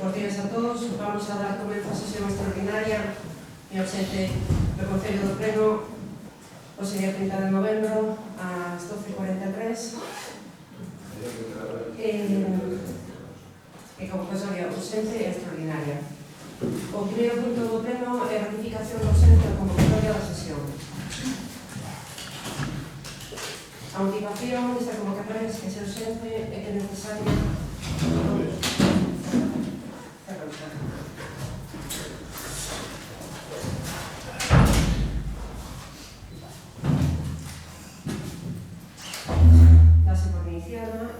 Bos días a todos. Vamos a dar comezo a sesión extraordinaria e ausente do Concello do Pleno o día 30 de novembro ás 12:43 e convocatoria ausente e extraordinaria. O primeiro punto do Pleno é a ratificación do ausente da convocatoria da sesión. A motivación desta convocatoria es que se ausente é que é necesaria dase por iniciada,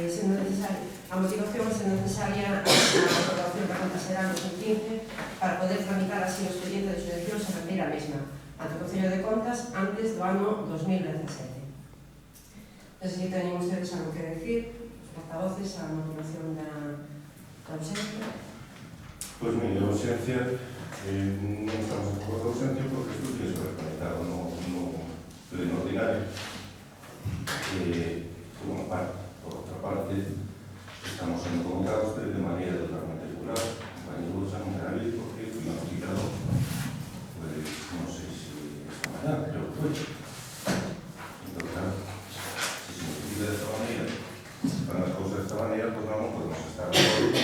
sendo necesaria a motivación é sendo necesaria a aprobación da conta será en 2015 para poder tramitar así o expediente de subvención se retira a mesma ante o Concello de Contas antes do ano 2017. Non sei se teñen ustedes algo que decir, os portavoces, a motivación da ausencia. Pois mire, a ausencia non estamos a favor da ausencia porque isto que se reconectado no pleno ordinario. Por unha parte, por outra parte, estamos sendo convocados de maneira totalmente regular. Compañero San Miguel, porque fui notificado, pues non sei se esta mañana, creo que foi. Entón, claro, se se notifica desta maneira, se fan as cousas desta maneira, pues non podemos estar de acordo.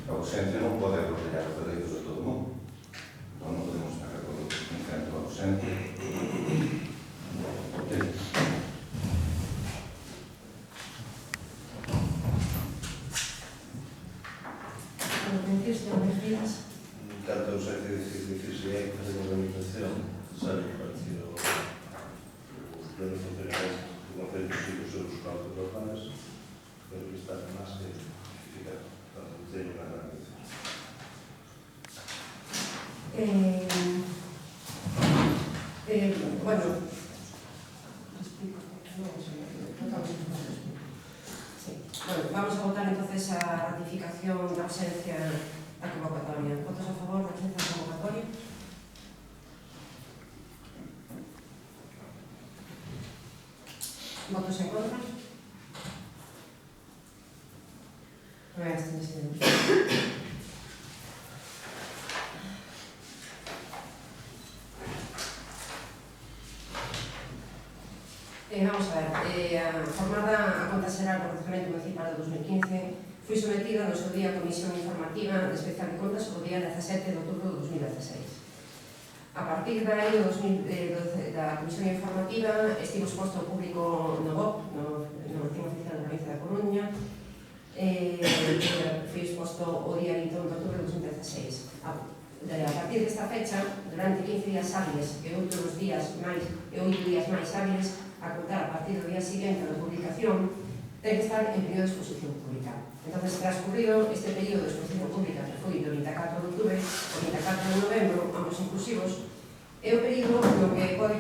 A ausencia non pode atropellar os dereitos de todo o mundo. Entón, non podemos estar de acordo con un centro ausente. Tanto ausencia de decirse é que facemos a administración necesaria para que o pleno funcionamento do Concello siga os seus cálculos normais, pero que está máis que justificado. Tanto o Concello como a administración. Bueno, vamos a votar entonces a ratificación da ausencia da convocatoria. Votos a favor da ausencia da convocatoria? Votos en contra? Non hai abstencións. Vamos a ver, a formada a conta xeral do Orçamento Municipal de 2015 foi sometida no seu día a Comisión Informativa de Especial de Contas o día 17 de outubro de 2016. A partir da Comisión Informativa estivo exposto ao público no BOP, no Boletín Oficial da Provincia da Coruña, foi exposto o día 21 de outubro de 2016. A partir desta fecha, durante 15 días hábiles e 8 días máis hábiles, a contar a partir do día seguinte da publicación, ten que estar en período de exposición pública. Entón, transcurrido este período de exposición pública, que foi do 24 de outubro ao 24 de novembro, ambos inclusivos, é o período no que pode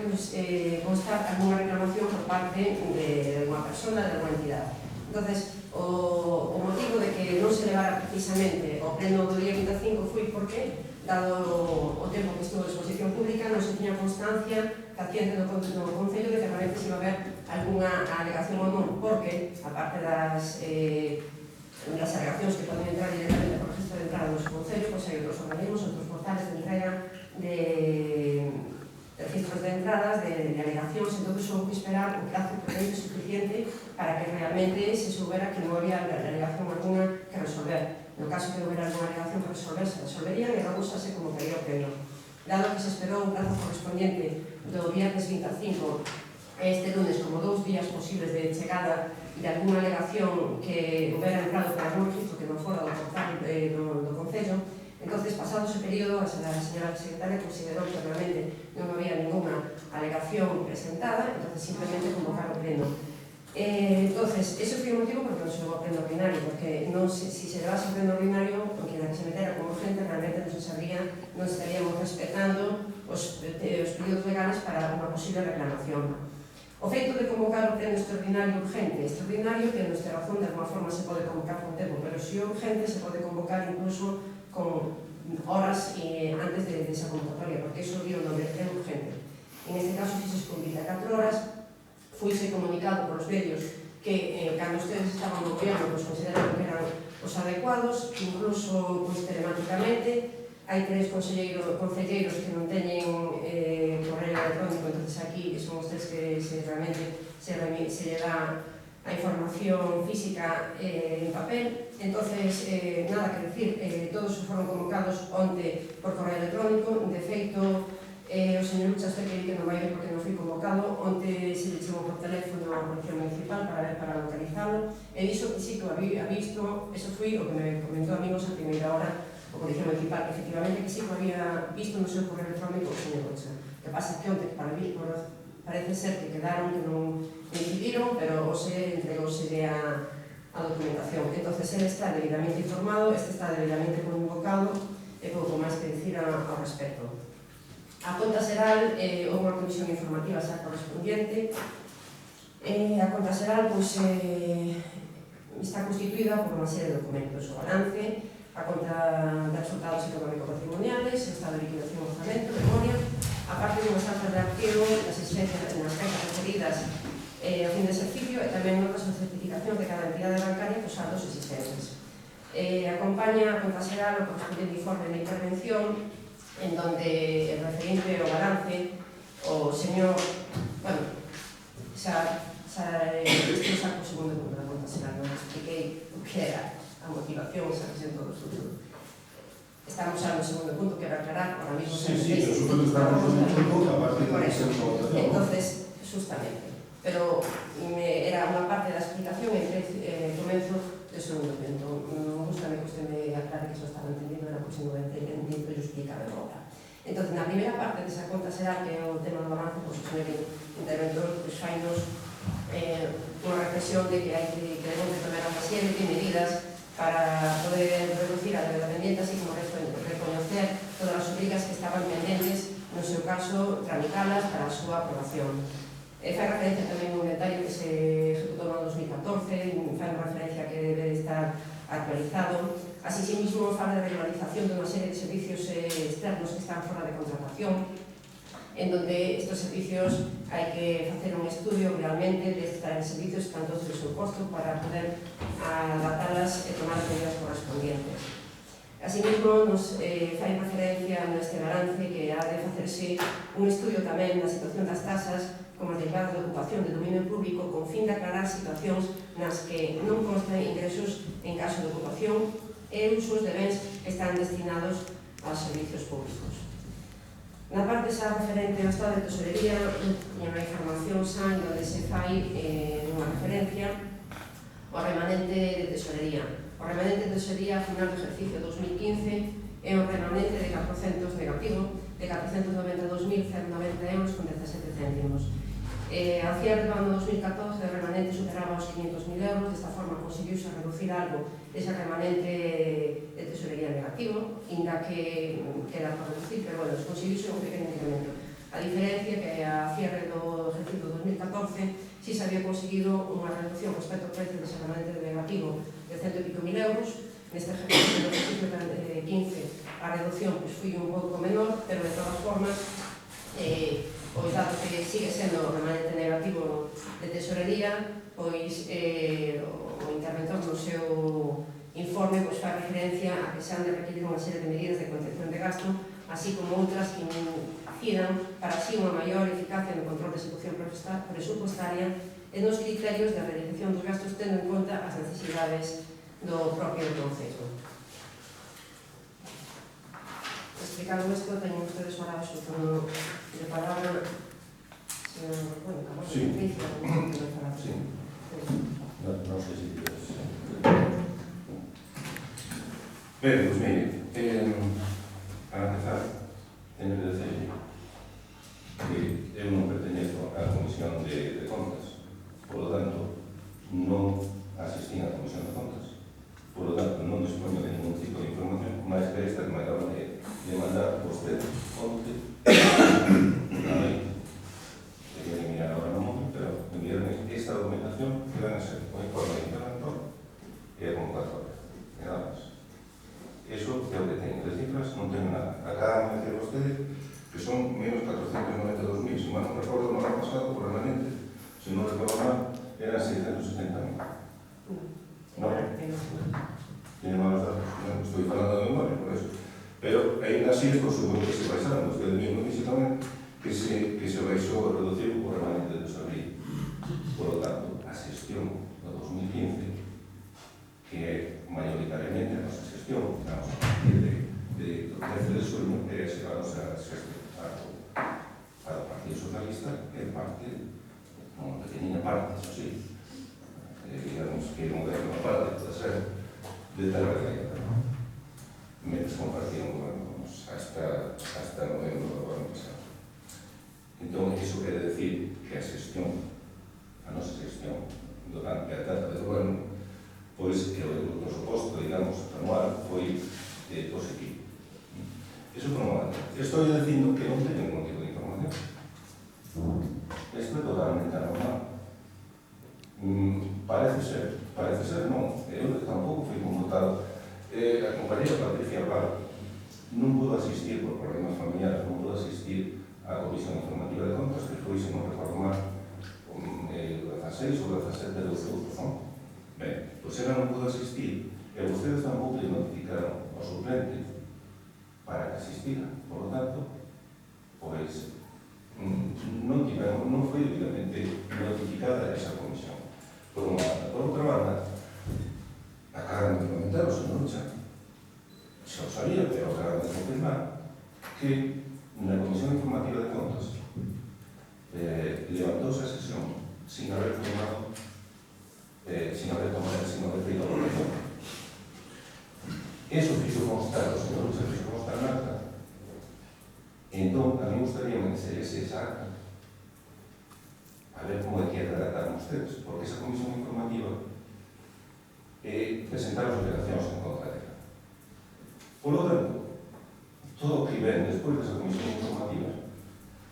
constar alguna reclamación por parte de unha persona, de alguna entidade. Entón, o motivo de que non se levara precisamente ao pleno do día 25 foi porque, dado o tempo que estuvo de exposición pública, non se tiña constancia fehaciente no Concello de que realmente se iba a haber alguna alegación ou non, porque, aparte das alegacións que poden entrar directamente por registro de entrada no Concello, pois hai outros organismos, outros portales de entrega de registros de entradas, de alegacións, entón houve que esperar o prazo prudente suficiente para que realmente se soubera que non había alegación alguna que resolver. No caso que houbera alguna alegación que resolver, se resolverían e logo xa se convocaría o pleno. Dado que se esperou un plazo correspondiente do viernes 25 este lunes como 2 días posibles de chegada de alguna alegación que houbera entrado para algún registro que non fora do portal do Concello, entonces, pasado ese período, a señora secretaria considerou que realmente non había ninguna alegación presentada, entonces simplemente convocar o pleno. Entonces, ese foi o motivo porque non se levou ao pleno ordinario, porque si se levase ao pleno ordinario, porque na que se metera como urgente, realmente non se sabría, non estaríamos respetando os períodos legales para unha posible reclamación. O feito de convocar o pleno extraordinario urgente, que en nuestra razón de alguma forma se pode convocar con tempo, pero se o urgente se pode convocar incluso con horas antes de esa convocatoria, porque iso dio o nombre de urgente. En este caso, fixes con 24 horas, fuise comunicado por os medios que cando ustedes estaban no goberno, pues consideraron que eran os adecuados, incluso telemáticamente. Hai 3 concelleiros que non teñen correo electrónico, entonces aquí son os 3 que realmente se lle dá a información física en papel. Entonces, nada que decir, todos foron convocados onte por correo electrónico. De feito, o señor Lucha Esteque que non vai ver porque non fui convocado, onte se le chamou por teléfono á Policía Municipal para localizarlo, e dixo que sí que o había visto. Eso foi o que me comentou amigos a primeira hora o Policía Municipal, que efectivamente que sí que había visto no seu correo electrónico o señor Lucha. O que pasa que onte, para vir, parece ser que quedaron, que non incidiron, pero hoxe entregouse a documentación. Entonces, ele está debidamente informado, este está debidamente convocado, e pouco máis que dicir ao respecto. A conta xeral, unha comisión informativa xa correspondiente. A conta xeral está constituída por unha serie de documentos: o balance, a conta de resultados económico-patrimoniales, o estado de liquidación, orzamento, memoria, a parte dunhas actas de arquivo nas fechas referidas ao fin de exercicio, e tamén notas de certificación de cada entidade bancaria dos saldos existentes. Acompaña a conta xeral o correspondente informe de intervención, en donde el referente ao balance, o señor, bueno, xa expresa o segundo punto da conta xeral, non expliquei o que era a motivación, xa que todo o estamos xa no segundo punto, que era aclarar, ahora mismo... Sí, pero supongo que estamos no punto a partir de la segunda votación. Entonces, justamente, pero era unha parte da explicación e comenzo do segundo punto. Non gusta que usted me aclare que eso estaba entendido, era porque non entendo yo explicar agora. Entonces, na primeira parte desa conta será que é o tema do balance, pois o señor interventor fainos unha reflexión de que debemos de tomar unha serie de medidas para poder reducir a débeda pendiente, así como reconocer todas as obrigas que estaban pendentes, no seu caso, tramitalas para a súa aprobación. Fai referencia tamén un detalle que se ejecutou no 2014, fai unha referencia que debe estar actualizado. Así mismo fala de regularización de unha serie de servicios externos que están fora de contratación, en donde estos servicios hai que facer un estudio realmente de estos servicios que están todos de seu costo para poder adaptarlas e tomar as medidas correspondientes. Asimismo, nos fai referencia neste balance que ha de facerse un estudio tamén da situación das tasas como derivadas de ocupación de dominio público con fin de aclarar situacións nas que non constan ingresos en caso de ocupación e usos de bens que están destinados aos servicios públicos. Na parte xa referente ao estado de tesorería, unha información xa onde se fai unha referencia ao remanente de tesorería. O remanente de tesorería a final do exercicio 2015 é un remanente de 400 negativo, de 492.090 euros con 17 céntimos. Ao cierre do ano 2014 o remanente superaba os 500.000 euros, desta forma conseguiuse reducir algo ese remanente de tesorería negativo, inda que queda por reducir, pero bueno, conseguiuse un pequeno incremento. A diferencia que a cierre do exercicio 2014 si se había conseguido unha reducción respecto ao precio dese remanente negativo de 100 e pico mil euros. Neste exercicio do exercicio 15 a reducción foi un pouco menor, pero de todas formas o dato que sigue sendo o remanente negativo de tesorería, pois o interventor no seu informe fai referencia a que se han de requerir unha serie de medidas de contención de gasto, así como outras que incidan para así unha maior eficacia no control de execución presupuestaria e nos criterios de realización dos gastos tendo en conta as necesidades do propio concello. Explicado isto, teñen ustedes ahora o turno de palabra. Bueno, acabamos de Patricia, non sei que vai falar. Sí. Non sei se queres. Ben, pois mire, para empezar, teño que decir que eu non pertenezo á Comisión de Contas, por lo tanto, non asistí á Comisión de Contas. Por lo tanto, non dispoño de ningún tipo de información, máis que esta que me acaban de mandar vostede onte na lei. Quería eliminar ahora no móvil, pero enviarme esta documentación que van a ser o informe de interventor e a convocatoria. E nada máis. Eso é o que teño. De cifras non teño nada. Acá me decía vostede que son menos 492.000. Se mal non recordo, no ano pasado, probablemente, se non recordo mal, eran 670.000. No. tiene malos datos, non estou falando de memoria, por eso. Pero, ainda así, es por suposto que se baixaron, usted mesmo dixe tamén que se baixou e reduciu o remanente de tesorería. Por lo tanto, a xestión do 2015, que é maioritariamente a nosa xestión, digamos, a partir do 13 de xulio, é a nosa xestión para o Partido Socialista, que é parte, unha pequenina parte, eso sí, digamos que non é unha parte, pode ser, de terra de la mentre compartían gobernos hasta novembro do ano pasado. Entón, iso quere decir que a xestión, a nosa xestión, durante a etapa de goberno, pois que o presuposto, digamos, anual foi positivo. Iso por unha banda. Estou dicindo que non teño ningún tipo de información. Isto é totalmente anormal. Parece ser non. Eu tampouco fui convocado. A compañera Patricia Palo non pudo asistir por problemas familiares, non pudo asistir á Comisión Informativa de Contas, que foi, se non recordo mal, o 16 ou 17 de outubro, non? Ben, pois ela non pudo asistir, e vostedes tampouco lhe notificaron ao suplente para que asistira. Por lo tanto, pois, non foi debidamente notificada esa comisión. Por unha banda. Por outra banda, acaban de comentar o señor Lucha, xa o sabía, pero acaban de confirmar que na Comisión Informativa de Contas levantouse a sesión sin haber tomado, sin haber feito a votación. Eso fixo constar, o señor Lucha fixo constar na acta. Entón, a mí gustaría que se lese esa acta a ver como é que redactaron ustedes, porque esa Comisión Informativa presentaron as obligacións en contra dela. Por lo tanto, todo o que ven despois desa Comisión Informativa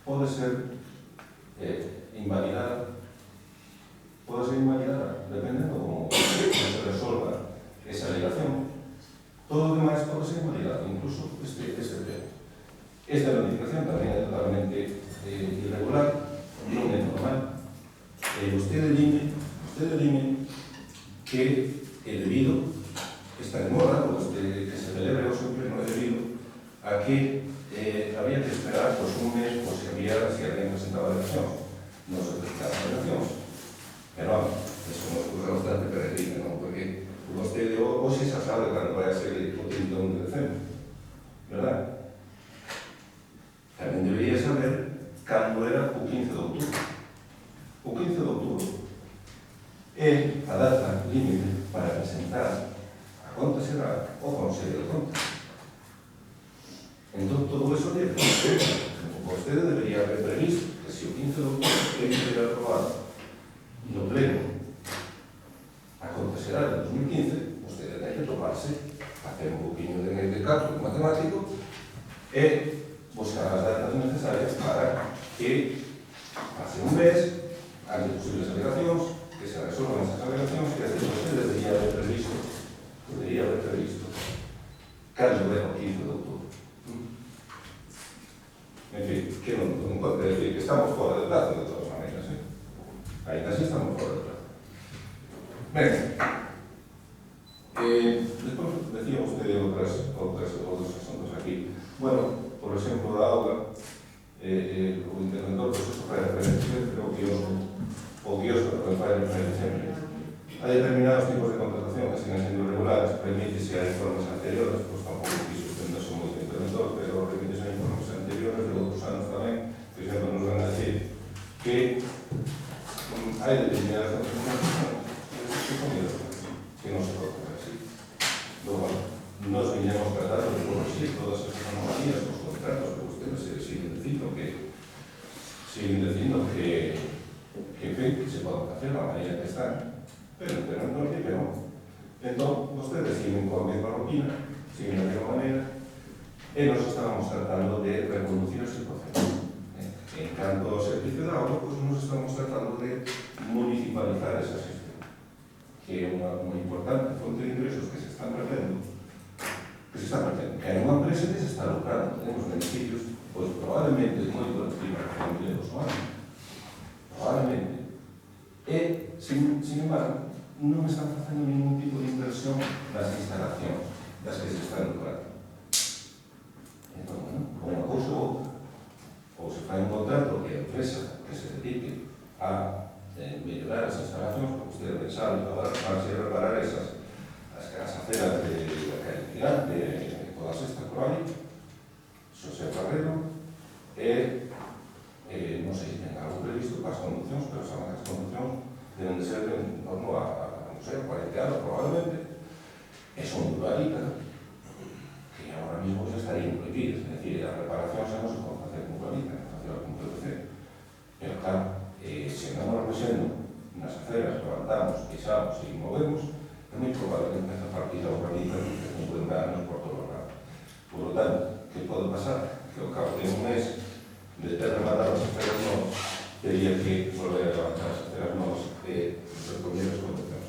pode ser invalidada, dependendo como se resolva esa alegación. Todo o demais pode ser invalidado, incluso este tema. Esta notificación tamén é totalmente irregular, non é normal. Usted dime que é debido, esta demora, que se celebre o seu pleno, é debido a que había que esperar un mes por si alguén presentaba alegacións. Non se presentaban alegacións. Pero, eso nos ocurre bastante peregrino, non? Porque vostede hoxe xa sabe cando vai a ser o 31 de decembro, verdad? Tamén debería saber cando era o 15 de outubro. O 15 de outubro é a data límite para presentar a conta xeral ao Consello de Contas. Entón, todo eso debe ser. Vostede debería haber previsto que se o 15 de outubro tem que ser aprobado no pleno a conta xeral de 2015, vostede ten que toparse, facer un poquinho de cálculo matemático e buscar as datas necesarias para que pase un mes ante posibles alegacións, que se resolvan esas alegacións, que así vostede debería haber previsto cando é o 15 de outubro. En fin, que non pode decir que estamos fora de plazo de todas maneiras, ainda así estamos fora de plazo. Ben, despois decía usted outros asuntos aquí. Bueno, por exemplo, da auga, o interventor, pois eso fai referencia, creo que o quiosco fai referencia sempre a determinados tipos de contratación que siguen sendo regulares, permítese a informes anteriores, pois tampouco quiso extenderse moito o interventor, pero permítese a informes anteriores de outros anos tamén, que sempre nos van a decir que hai determinadas contratacións que non se pode facer así. Logo, nos viñamos tratando de corregir todas esas anomalías dos contratos que ustedes siguen dicindo que se poden facer da maneira que están, pero non que non. Entón, vostedes siguen coa mesma rutina, siguen da mesma maneira, e nos estábamos tratando de reconducir ese proceso. En canto ao servicio de auga, pois nos estamos tratando de municipalizar esa xestión, que é unha importante fonte de ingresos que se están perdendo, que hai unha empresa que se está lucrando, tenemos beneficios, pois probablemente moi por encima de 100.000 euros ao ano, probablemente. E, sin embargo, non están facendo ningún tipo de inversión nas instalacións das que se están lucrando. Entón, bueno, unha cousa ou outra. Ou se fai un contrato que a empresa que se dedique a mellorar as instalacións, porque usted sabe, para reparar esas as aceras de Califirante e todas estas por aí, Xosé Ferrero, non sei se ten algo previsto para as conduccións, pero saben que as conduccións deben de ser en torno a, non sei, 40 anos probablemente, e son urbanicas, que ahora mismo ya estarían prohibidas, es decir, a reparación xa non se pode facer con urbanica, facer con PVC. Pero claro, se andamos rexendo nas aceras, levantamos, pisamos e movemos, é moi probable que empece a partir a urbanica de 50 anos por todos os lados. Por lo tanto, que pode pasar? Que ao cabo de un mes de ter rematado as aceras novas, teria que volver a levantar as aceras novas e recoller as condicións.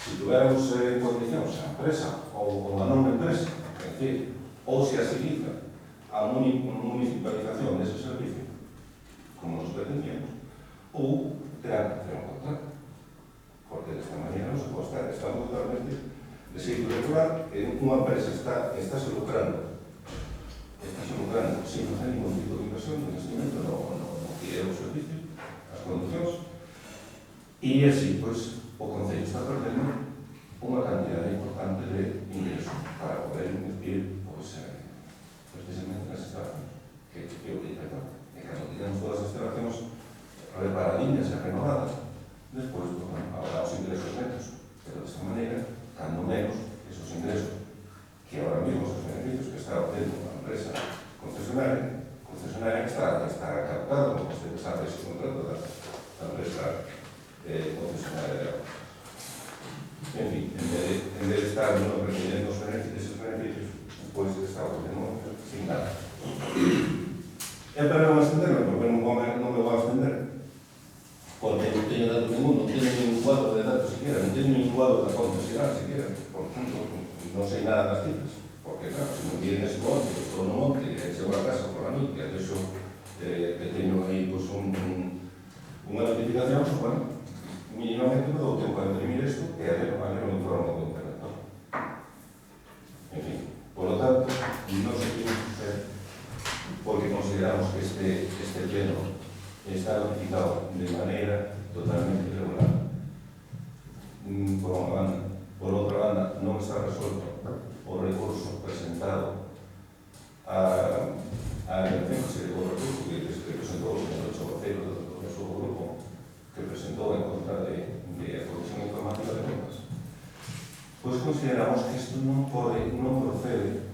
Se tuviéramos condicións a empresa ou a non empresa, é dicir, ou se agiliza a municipalización dese servicio, como nos pretendíamos, ou terá que hacer un contrato. Porque desta maneira non se pode estar, estamos totalmente de xeito regular, unha empresa está se lucrando sin facer ningún tipo de inversión, de investimento, no que é o servicio, as condicións, e así, pois, o Concello está perdendo unha cantidad importante de ingresos para poder invertir, pois, precisamente nas instalacións, que é o que importa. E cando tiramos todas as instalacións reparadiñas e renovadas, despois, pues, bueno, habrá os ingresos netos, pero desta maneira, cando menos, esos ingresos, que ahora mismo esos beneficios que está obtendo a empresa concesionaria que está captado, como usted sabe, ese contrato da empresa concesionaria de agua. En fin, en vez de estar recibiendo esos beneficios, pues está obteniendo sin nada. Pero non vou a extenderme, porque non me vou a extender. Porque non teño datos ningún, non teño ningún cuadro de datos siquiera, non teño ningún cuadro da concesional siquiera, por tanto, non sei nada das cifras, porque claro, se non viene ese monte, estou no monte, chego a casa por la noite, e deixo que teño aí pues, unha notificación, pues, bueno, mínimamente me dou tempo a imprimir isto e a ler un informe do internet. En fin, por lo tanto, non se tiene que hacer porque consideramos que este pleno está notificado de manera totalmente irregular. Por unha banda. Por outra banda, non está resuelto o recurso presentado a defensa do recurso que presentou o señor Chobaceiro do seu grupo, que presentou en contra de a Comisión Informativa de Contas. Pois consideramos que isto non procede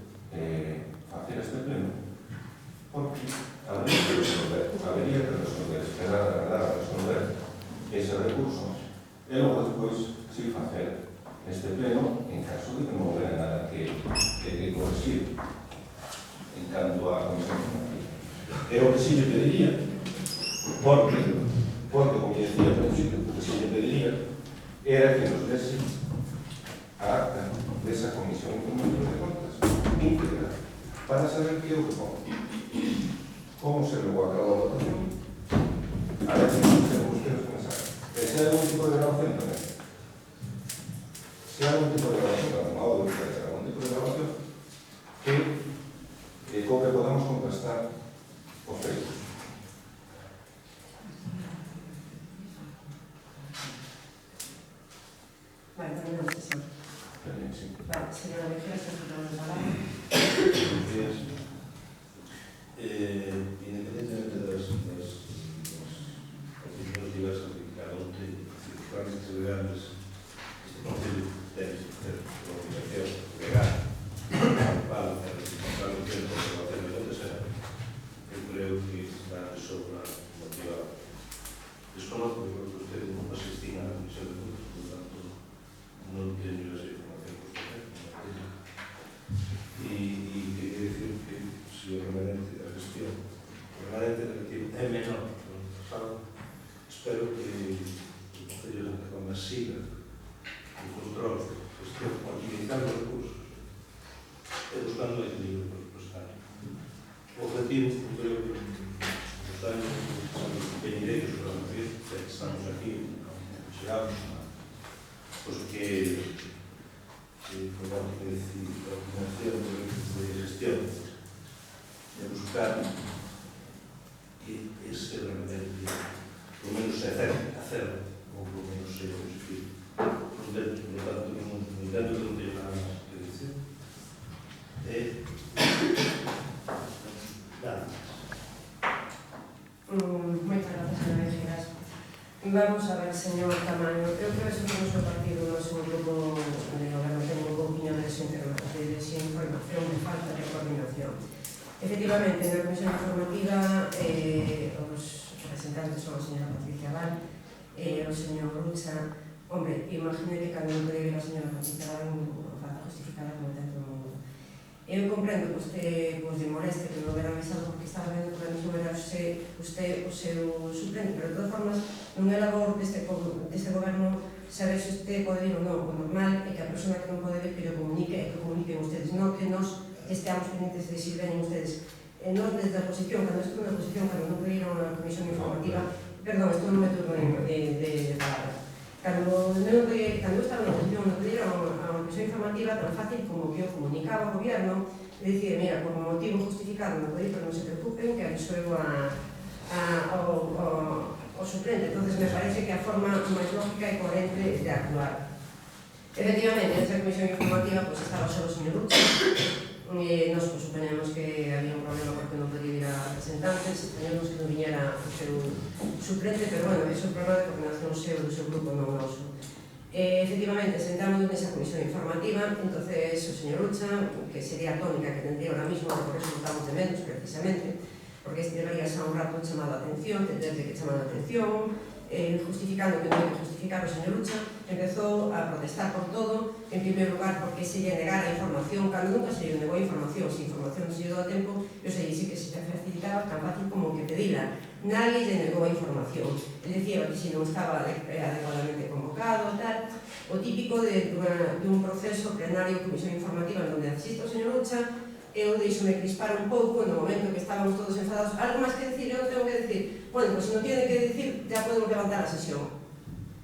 facer este pleno, porque habría que resolver, esperar a resolver ese recurso e logo despois si facer este pleno en caso de que non hubiera nada que corregir en canto a Comisión Informativa. É o que si le pediría, porque como decía al principio, o que si le pediría era que nos dese a acta desa Comisión Informativa de Contas íntegra para saber que é o que pon. Como se levou a cabo a votación, a ver si tenemos ustedes pensar. Que se hai algún tipo de grabación tamén. Se hai algún tipo de grabación, algún tipo de grabación, que co que podamos contrastar os feitos. Vale, terminamos sesión. Sí. Vale, señora Mejía, se nos habla. Independentemente das opinións diversas de cada un de circunstancias semelhantes, este Concello debe ter a obligación legal para responsable do tempo de conservación de acontecer. Eu creo que está de sobra motivado. Desconozco que usted non asistían a la Comisión de Contas, por tanto, non teño esa información que usted ten. E quería decir que se o remanente da gestión, o remanente relativo é menor que o ano pasado, espero que o Concello de Santa Comba siga o control de gestión, optimizando os recursos e buscando o equilibrio presupuestario. O objetivo, creo que nos anos venideiros para Madrid, que estamos aquí, chegamos aos buscar que ese remedio, por lo menos se hacer, ou por lo menos se positivo. Por lo tanto, no intento que non teño nada máis que decir. Nada máis. Moitas gracias, señora Mejiras. Vamos a ver, señor Tamayo, eu creo que somos o noso partido, o noso grupo de goberno ten unha opinión de desinformación, de falta de coordinación. Efectivamente, na comisión informativa, os representantes son a señora Patricia Val e o señor Rucha. Hombre, imagine que cando non pode vir a señora Patricia Val non falta justificada como ten todo o mundo. Eu comprendo que usted lle moleste que non hubiera avisado porque estaba vendo que non era usted o seu suplente, pero de todas formas non é labor deste goberno saber se usted pode vir ou non. O normal é que a persona que non pode vir que lle comunique e que comuniquen ustedes, non que nos esteamos pendientes de si veñen ustedes. Nos desde a oposición, cando estuve na oposición, cando non pediron a comisión informativa, perdón, isto non me turno de palabra. Cando estaba na oposición, non pediron a comisión informativa tan fácil como que eu comunicaba ao gobierno e dicía, mira, por motivo justificado non pedi, pero non se preocupen, que aviso eu ao suplente. Entonces me parece que a forma máis lógica e coherente de actuar. Efectivamente, esa comisión informativa estaba só o señor Rucha. Nos suponemos que había un problema porque non podía ir a representantes, teníamos que non viñera o seu suplente, pero bueno, é un problema de coordinación seu do seu grupo, non noso. Efectivamente, sentamos nesa comisión informativa, entonces o señor Rucha, que sería a tónica que tendría ahora mismo, por eso votamos de menos, precisamente, porque este debería ser un rato chamado a atención, tendrse que chamar a atención, justificando que non hai que justificar o señor Rucha, empezou a protestar por todo, en primeiro lugar porque se lle negara a información, cando nunca se lle negou a información, se a información se lle dou a tempo, eu sei que se facilitaba tan fácil como que pedila. Nadie lle negou a información. Ele dicía que se non estaba adecuadamente convocado, tal, o típico de un proceso plenario, comisión informativa, onde asiste o señor Rucha, eu deixo-me crispar un pouco no momento que estábamos todos enfadados. Algo máis que decir, eu tengo que decir, bueno, pues si non tiene que decir, ya podemos levantar a sesión.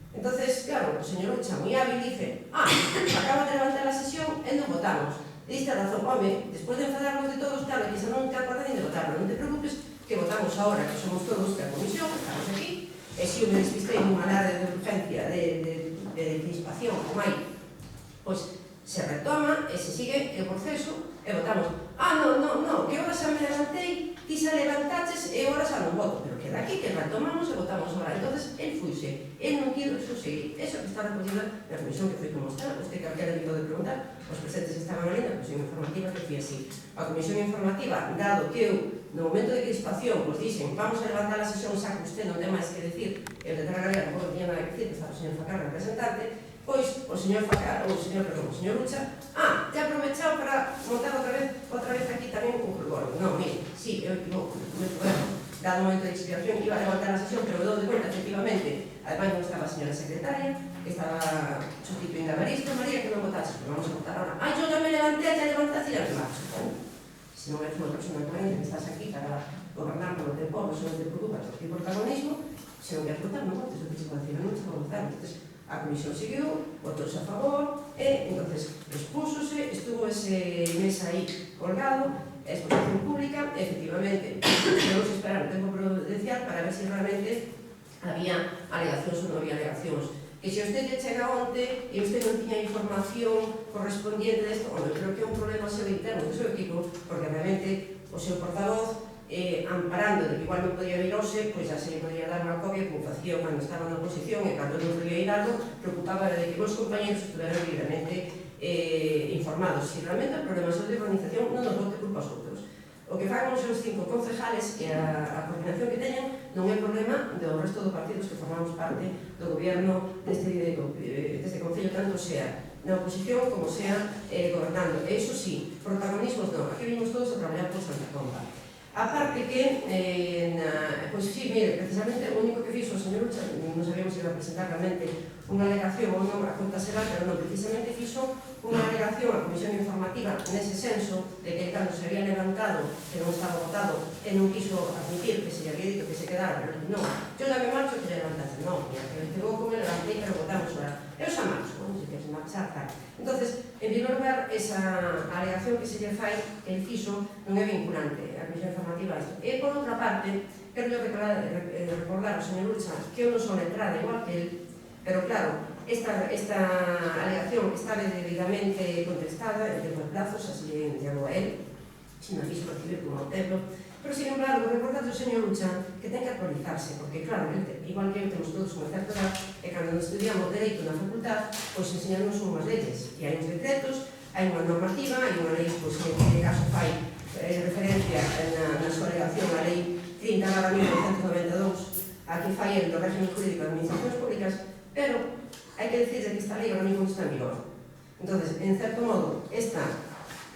Entonces, claro, o señor Rucha, moi hábil, dice, acaba de levantar a sesión e non votamos. Diste razón, home, despois de enfadarnos de todos, claro, que xa non te acordas ni de votarlo, non te preocupes, que votamos ahora, que somos todos da comisión, estamos aquí, e se eu me despistei nunha alarde de urgencia, de crispación, como hai, pois se retoma e se sigue o proceso e votamos. No, que ahora xa me levantei, ti xa levantaches e ahora xa non voto, pero queda aquí que retomamos e votamos ahora. Entonces, el fuise, el non quiero seguir. Eso que está recogido na comisión que foi como está, usted que había debido de preguntar, os presentes estaban ali na comisión informativa que foi así. A comisión informativa, dado que eu, no momento de crispación, pues dicen, vamos a levantar a sesión, xa que usted non ten máis que decir, e o de Terra Galega non tiña nada que decir, que estaba o señor Facar representante, pois o señor Rucha, te aprovechado para montar outra vez aquí tamén un jurgón. Non, mire, sí, eu equivoco, dado o momento de expiación, iba a levantar a sesión, pero dou de conta, efectivamente, además non estaba a señora secretaria, que estaba sustituindo a María, que non votase, pero vamos a votar ahora. Yo non me levanté, ya levantaste, ya me marcho. Se non eres unha persona coherente que estás aquí para gobernar polo teu povo, se non te preocupas do teu protagonismo, se non queres votar, non votes, o que se pode decir, non se pode votar. Entonces, a comisión seguiu, votouse a favor, e, entonces, expúsose, estuvo ese mes aí colgado, a exposición pública, efectivamente, debemos esperar un tempo prudencial para ver se realmente había alegacións ou non había alegacións. Que se usted lle chega onte e usted non tiña información correspondiente desto, eu creo que é un problema seu interno do seu equipo, porque realmente o seu portavoz, amparando de que igual non podía vir hoxe, pois xa se lle podía dar unha copia como facía cando estaba na oposición e cando non podía ir algo, preocupaba de que os compañeros estuveran libremente informados. Si realmente o problema é de organización, non nos bote culpa aos outros. O que fagan os seus 5 concejales e a coordinación que teñan non é problema do resto dos partidos que formamos parte do goberno deste concello, tanto sea na oposición como sea gobernando. E iso sí, protagonismos non. Aquí vimos todos a traballar por Santa Comba. A parte que, pois sí, mire, precisamente o único que fixo o señor Rucha, non sabíamos se iba a presentar realmente unha alegación ou non a conta será, pero non, precisamente fixo unha alegación á comisión informativa nese senso de que cando se había levantado que non estaba votado e non quiso admitir que se lle había dito que se quedara, pero non, yo ya me marcho que lle levantase, non, mira, que me equivoco, me levantei, pero votamos ahora. Eu xa marcho, non sei que se marchar, tal. Entonces, en primer lugar, esa alegación que se lle fai, que el fixo, non é vinculante, a Comisión Informativa isto. E, por outra parte, quero recordar ao señor Lucha que eu non son letrada igual que el, pero claro, esta alegación está debidamente contestada en tempo de plazos, así le entrego a él, sin me fixo recibir como templo. Pero, sin embargo, recordad ao señor Lucha que ten que actualizarse, porque, claro, igual que eu temos todos unha certa edad, e cando nos estudiamos Dereito na facultad, pois enseñarnos unhas leyes, e hai uns decretos, hai unha normativa, hai unha lei, pois, que en caso fai referencia na súa alegación a lei 30/1992, a que fai el do régimen jurídico de administracións públicas, pero hai que decir que esta lei ahora mismo está en vigor. Entonces, en certo modo, esta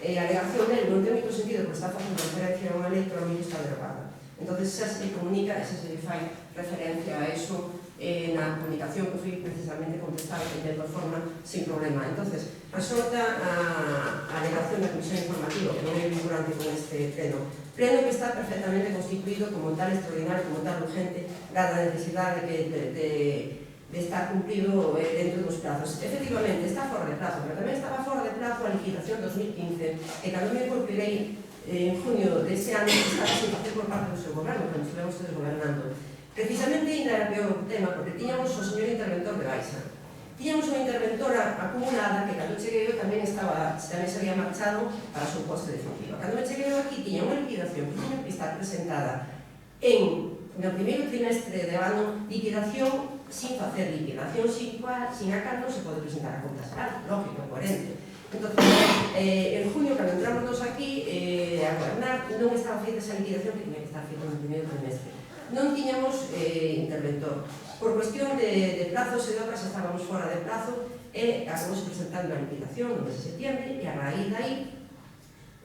a alegación dele non ten moito sentido porque está facendo referencia a unha lei que ao mismo está derogada. Entonces, xa se comunica, xa se fai referencia a eso na comunicación que foi precisamente contestada en tempo de forma sin problema. Entonces, resulta a alegación da Comisión Informativa, que non é vinculante con este pleno que está perfectamente constituído como tal extraordinario, como tal urgente, dada a necesidade de estar cumplido dentro dos plazos. Efectivamente, está fora de plazo, pero tamén estaba fora de plazo a liquidación 2015, e cando me incorporei en junio deste ano, estaba sin facer por parte do seu goberno, cando estivemos todos gobernando. Precisamente, ainda era peor o tema, porque tiñamos o señor interventor de Baixa. Tiñamos unha interventora acumulada que, cando cheguei eu, tamén se había marchado para o seu posto definitivo. Cando me cheguei eu aquí, tiña unha liquidación que tiña que estar presentada no primeiro trimestre de ano, liquidación sin facer liquidación, sin a cal non se pode presentar a conta xeral, lógico, coherente. Entón, en junio, cando entramos aquí a gobernar, non estaba feita esa liquidación que tiña que estar feita no primeiro trimestre. Non tiñamos interventor. Por cuestión de plazos e de obras estábamos fora de plazo e acabamos presentando a liquidación no mes de septiembre e a raíz de aí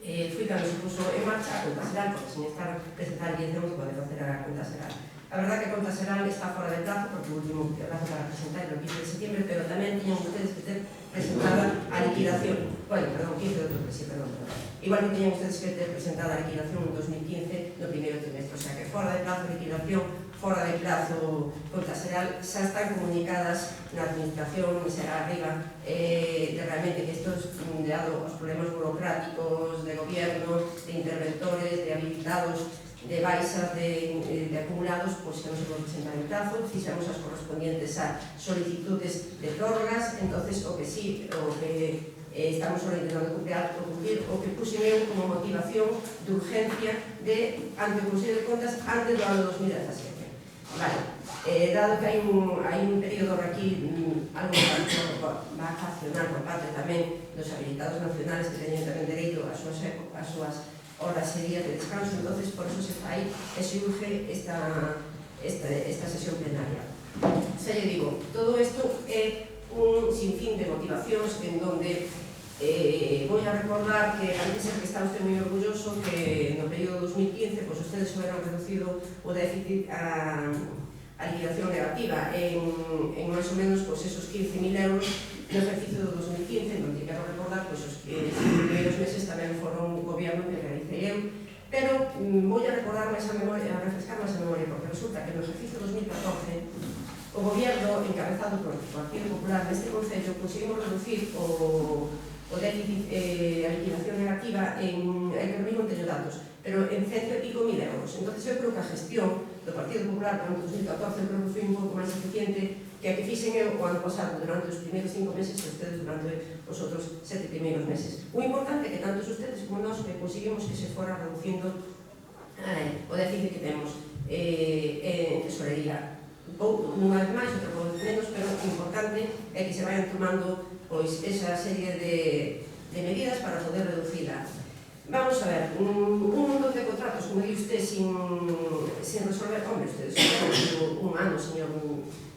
foi cando se puso en marcha a conta xeral, porque sin estar presentar a liquidación se pode facer a conta xeral. A verdad que a conta xeral está fora de plazo, porque o último plazo para presentar é o 15 de septiembre, pero tamén tiñan ustedes que ter presentada a liquidación, 15 de outubro, sí, perdón. Igual que tiñan ustedes que ter presentada a liquidación en 2015 no primeiro trimestre, o sea que fora de plazo liquidación, fora de plazo conta xeral, xa están comunicadas na administración, xa arriba, de realmente que estos, dado os problemas burocráticos de gobierno, de interventores, de habilitados, de baixas, de acumulados, pois que non se pode presentar en plazo, fixamos as correspondientes a solicitudes de prórrogas. Entonces, o que sí, o que estamos ahora intentando cumplir, o que puxen eu como motivación de urgencia ante o Consello de Contas antes do ano 2017. Vale, dado que hai un período aquí algo vacacional por parte tamén dos habilitados nacionales que teñen tamén dereito ás súas horas e días de descanso, entonces por eso se fai e se urge esta sesión plenaria. Xa lle digo, todo isto é un sinfín de motivacións en donde vou a recordar que antes é que está usted moi orgulloso que no período 2015 pues ustedes hubieran reducido o déficit a liquidación negativa en máis ou menos pues esos 15.000 euros no ejercicio do 2015, non te quero recordar pues os primeiros meses tamén foron un gobierno que realicei eu, pero vou a recordarme esa memoria, a refrescarme esa memoria, porque resulta que no ejercicio 2014 o gobierno encabezado por o Partido Popular neste Concello conseguimos reducir o déficit, a liquidación negativa que mesmo teño datos, pero en 100 e pico mil euros. Entón, eu creo que a gestión do Partido Popular no 2014 creo que foi un pouco máis eficiente que a que fixen eu o ano pasado durante os primeiros 5 meses e ustedes durante os outros 7 primeiros meses. O importante é que tantos ustedes como nós conseguimos que se fora reducindo o déficit que temos en tesorería. Unha vez máis, outra vez menos, pero o importante é que se vayan tomando pois esa serie de medidas para poder reducila. Vamos a ver, un montón de contratos, como di usted, sin resolver. Hombre, ustedes son un ano,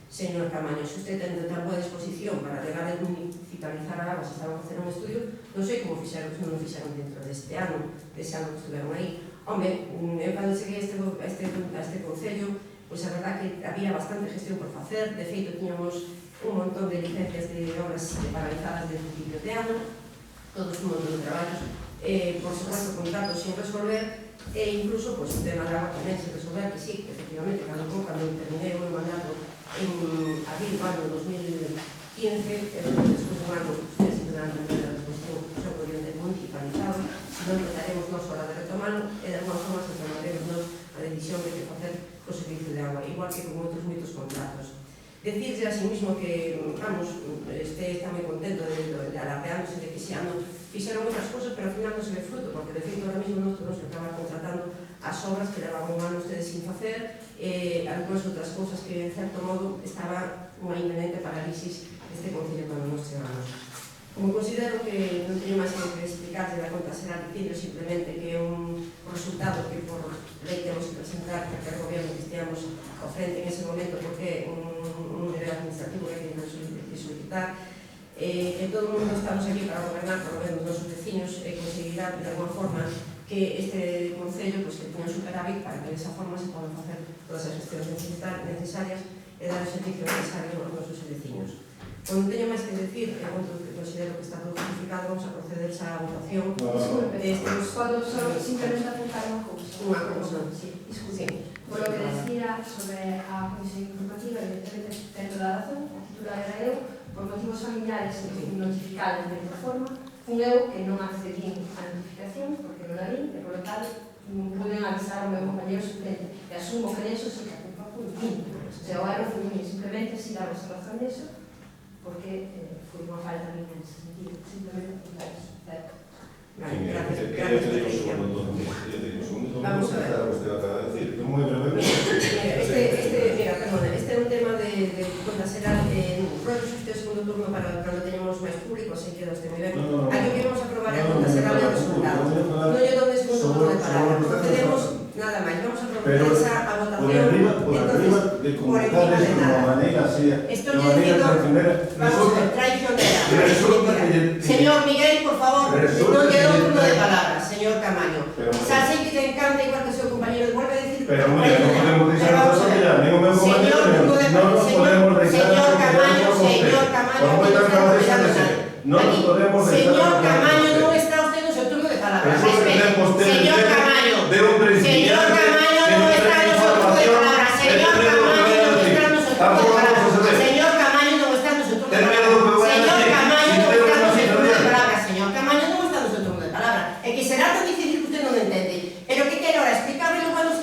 señor Camaño, se usted ten tan boa disposición para legar a municipalizar a agua, se estaban a facer un estudio, non sei como fixeron, non o fixeron dentro deste ano que estuveron aí. Hombre, eu cando cheguei a este Concello, pois a verdad que había bastante gestión por facer, de feito tiñamos un montón de licencias de obras paralizadas desde o principio de ano, todos un montón de traballos, por supuesto contratos sin resolver, e incluso o tema de agua tamén sin resolver, que sí, que efectivamente, cando terminei o meu mandato en abril do ano 2015, despois tomando, ustedes tendrán tamén a disposición sobre o oriente municipalizado, non trataremos nos hora de retomalo e de alguma forma se tomaremos nos a decisión de que facer o servicio de agua, igual que con outros moitos contratos. Decirse así mismo que, vamos, está moi contento de alardeándose de que ese ano fixeron outras cosas, pero ao final non se ve fruto, porque de feito ahora mesmo nós temos que acabar contratando as obras que levaban un ano ustedes sin facer, algunas outras cousas que, en certo modo, estaba unha inminente parálisis deste Concello cando nos chegamos. Como considero que non teño máis que explicarse da conta será dicir simplemente que é un resultado que por lei temos que presentar para que o goberno que esteamos ao frente en ese momento, porque é un nivel administrativo que hai que solicitar, que todo o mundo estamos aquí para gobernar para os nosos vecinos e conseguirá de alguma forma que este Concello que tenha un superávit para que desa forma se podan facer todas as gestiones necesarias e dar o servicio necesario aos nosos vecinos. Non teño máis que decir, que considero que está todo justificado, vamos a proceder a votación. Disculpe, podo só simplemente apuntar unha cousa. Unha cousa, sí. Disculpe. Por lo que decía sobre a Comisión Informativa, evidentemente ten toda a razón, a titular era eu, por motivos familiares notificados de outra forma, fun eu que non accedín á notificación, porque non la vi, e por lo tal, puden avisar ao meu compañero suplente, e asumo que neso sí que a culpa foi min. O sea, o erro foi min, simplemente si damos razón neso, porque foi unha falta minha nesse sentido, simplemente apuntar eso. Vale, gracias. Yo te digo un segundo. Vamos a ver. Usted acaba de decir, muy brevemente. Mira, perdona, este é un tema de conta será pronto este segundo turno para cando teñamos máis público, así que este moi ben. Aquí que vamos a aprobar a conta será o resultado. Non lle donde segundo turno de palabra. Procedemos nada máis, vamos a proponer esa a votación. Por arriba de comunicar esto de una manera así, Estoy de manera traicionera. vamos a ver, traicionera. Resulta que... Señor Miguel, por favor, non lle dou turno de palabra, señor Camaño. Pero, Xa sei que te encanta igual que o seu compañero, vuelve a decir... Pero mira, no podemos deixar a cosa ya, ni o meu compañero, no nos podemos deixar señor Camaño, por moita cabeza de ser, no nos podemos deixar señor Camaño, non está usted no seu turno de palabra. Eso tenemos Señor Camaño, de un señor Camaño non está no seu turno de palabra. Señor Camaño non está no seu turno de palabra. Señor Camaño non está no seu turno de palabra. Señor Camaño non está no seu turno de palabra. Señor Camaño non está no seu turno de palabra. É que será tan difícil que usted non entende. Pero que quero ahora explicarme cuando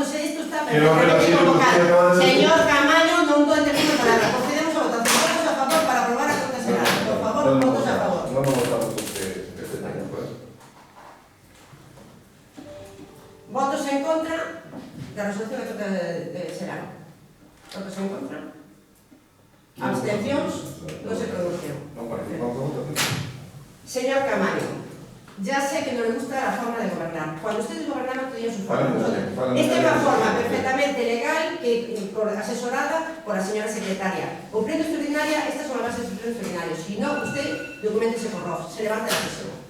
se isto está perfectamente convocado. Señor Camaño, non dou entender a palabra. Procedemos a votación. Votos a favor para aprobar a conta será. Por favor, votos a favor. No nos votamos este año, pues. Votos en contra da resolución da conta de será. Votos en contra. Abstencións. Non se pronuncian. No participamos en votación. Señor Camaño, ya sé que no le gusta la forma de gobernar. Cuando ustedes gobernaban tenían su forma. Esta es una forma perfectamente legal, asesorada por la señora secretaria. O pleno extraordinaria, estas son las bases del pleno extraordinario. Si no, usted documentese por ROF, se levanta la sesión.